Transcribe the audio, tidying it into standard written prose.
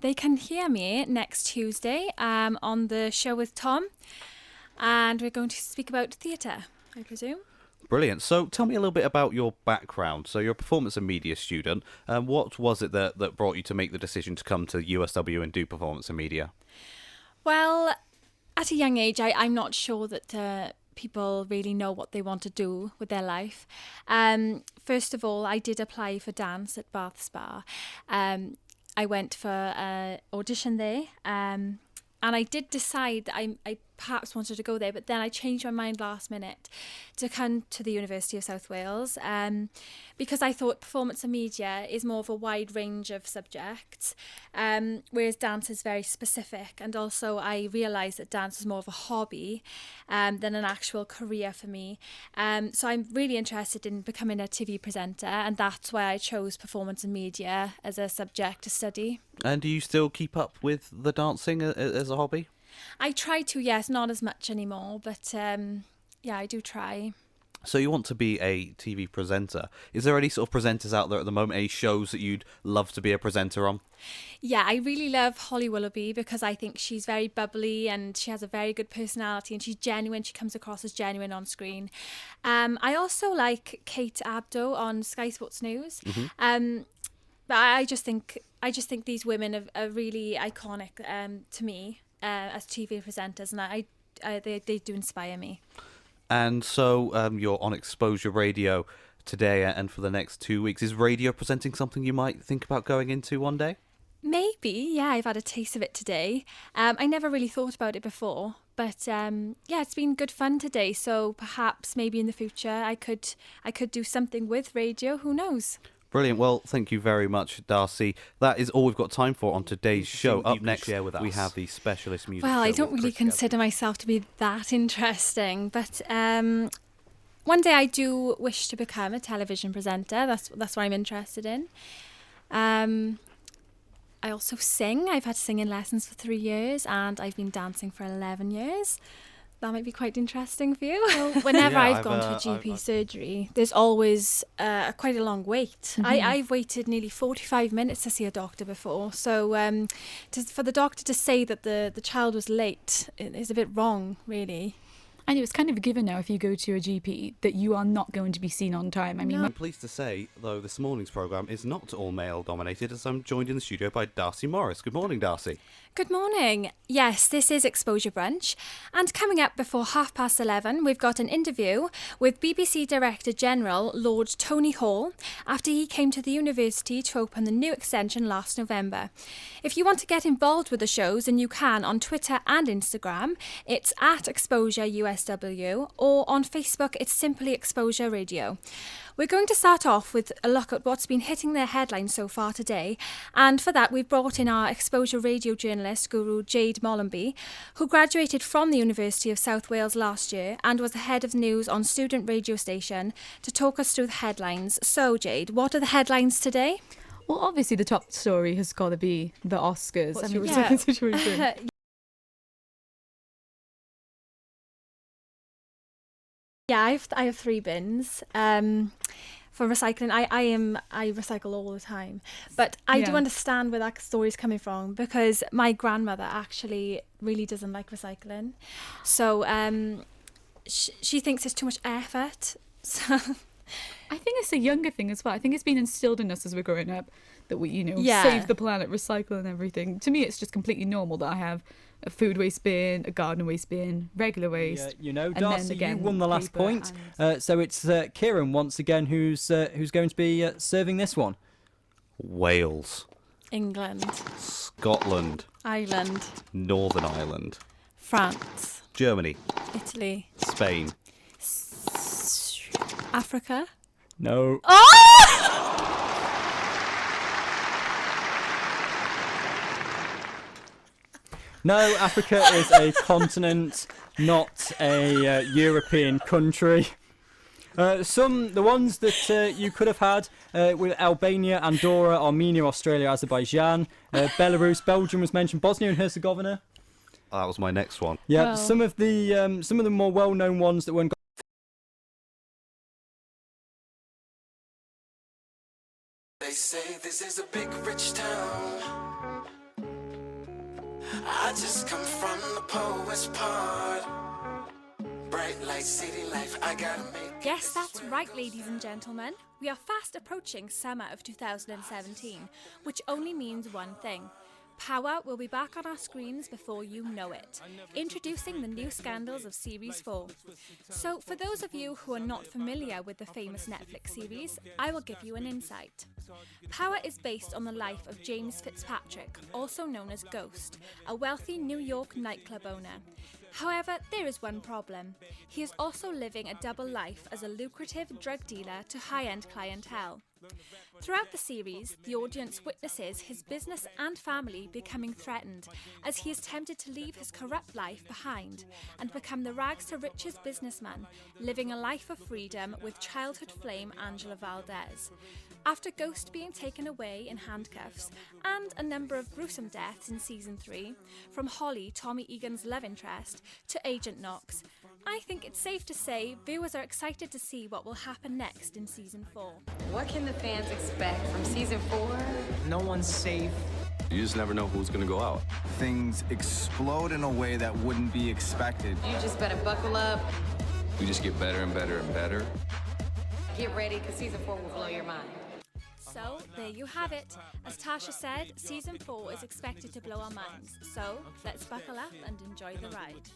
They can hear me next Tuesday on the show with Tom, and we're going to speak about theatre, I presume. Brilliant. So tell me a little bit about your background. So you're a performance and media student. What was it that brought you to make the decision to come to USW and do performance and media? Well, at a young age, I'm not sure that people really know what they want to do with their life. First of all, I did apply for dance at Bath Spa. I went for an audition there, and I did decide that I perhaps wanted to go there, but then I changed my mind last minute to come to the University of South Wales, because I thought performance and media is more of a wide range of subjects, whereas dance is very specific. And also I realised that dance is more of a hobby than an actual career for me. So I'm really interested in becoming a TV presenter, and that's why I chose performance and media as a subject to study. And do you still keep up with the dancing as a hobby? I try to, yes, not as much anymore, but yeah, I do try. So you want to be a TV presenter. Is there any sort of presenters out there at the moment, any shows that you'd love to be a presenter on? Yeah, I really love Holly Willoughby because I think she's very bubbly and she has a very good personality and she's genuine. She comes across as genuine on screen. I also like Kate Abdo on Sky Sports News. But I just think these women are really iconic to me as TV presenters, and they do inspire me. And so you're on Exposure Radio today and for the next 2 weeks. Is radio presenting something you might think about going into one day? Maybe, yeah, I've had a taste of it today. I never really thought about it before, but yeah, it's been good fun today. So perhaps maybe in the future I could do something with radio, who knows? Brilliant. Well, thank you very much, Darcey. That is all we've got time for on today's show. Up next, share with us. we have the specialist music. Well, show I don't with really Chris consider myself to be that interesting, but one day I do wish to become a television presenter. That's what I'm interested in. I also sing. I've had singing lessons for 3 years, and I've been dancing for 11 years. That might be quite interesting for you. Well, whenever Yeah, I've gone to a GP surgery, there's always quite a long wait. I've waited nearly 45 minutes to see a doctor before. So for the doctor to say that the child was late is a bit wrong, really. I know it's kind of a given now if you go to a GP that you are not going to be seen on time. I mean, I'm pleased to say, though, this morning's programme is not all male-dominated, as I'm joined in the studio by Darcey Morris. Good morning, Darcey. Good morning. Yes, this is Exposure Brunch. And coming up before 11:30, we've got an interview with BBC Director General Lord Tony Hall after he came to the university to open the new extension last November. If you want to get involved with the shows, then you can on Twitter and Instagram. It's at Exposure USW, or on Facebook, it's simply Exposure Radio. We're going to start off with a look at what's been hitting their headlines so far today, and for that we've brought in our Exposure Radio journalist guru Jade Mollenby, who graduated from the University of South Wales last year and was the head of news on student radio station, to talk us through the headlines. So Jade, what are the headlines today? well, obviously the top story has got to be the Oscars. What's I mean, your second situation. Yeah, I have 3 bins. For recycling, I recycle all the time, but I do understand where that story's coming from, because my grandmother actually really doesn't like recycling, so she thinks it's too much effort. So I think it's a younger thing as well. I think it's been instilled in us as we're growing up that we, Yeah. save the planet, recycle and everything. To me, it's just completely normal that I have a food waste bin, a garden waste bin, regular waste. Darcey, you won the last point. So it's Kieran once again who's going to be serving this one. Wales, England, Scotland, Ireland, Northern Ireland, France, Germany, Italy, Spain. Africa. No. No, Africa is a continent, not a European country. The ones that you could have had were Albania, Andorra, Armenia, Australia, Azerbaijan, Belarus, Belgium was mentioned, Bosnia and Herzegovina. That was my next one. Yeah, Well. some of the more well-known ones that weren't. They say this is a big rich town. I just come from the poet's part. Bright light, city life, I gotta make. Yes, that's right, ladies and gentlemen. We are fast approaching summer of 2017, which only means one thing. Power will be back on our screens before you know it, introducing the new scandals of Series 4. So, for those of you who are not familiar with the famous Netflix series, I will give you an insight. Power is based on the life of James Fitzpatrick, also known as Ghost, a wealthy New York nightclub owner. However, there is one problem. He is also living a double life as a lucrative drug dealer to high-end clientele. Throughout the series, the audience witnesses his business and family becoming threatened as he is tempted to leave his corrupt life behind and become the rags to riches businessman, living a life of freedom with childhood flame Angela Valdez. After Ghost being taken away in handcuffs and a number of gruesome deaths in Season 3, from Holly, Tommy Egan's love interest, to Agent Knox, I think it's safe to say viewers are excited to see what will happen next in Season 4. What can the fans expect from Season 4? No one's safe. You just never know who's gonna go out. Things explode in a way that wouldn't be expected. You just better buckle up. We just get better and better and better. Get ready, because Season 4 will blow your mind. So, there you have it. As Tasha said, Season 4 is expected to blow our minds. So, let's buckle up and enjoy the ride.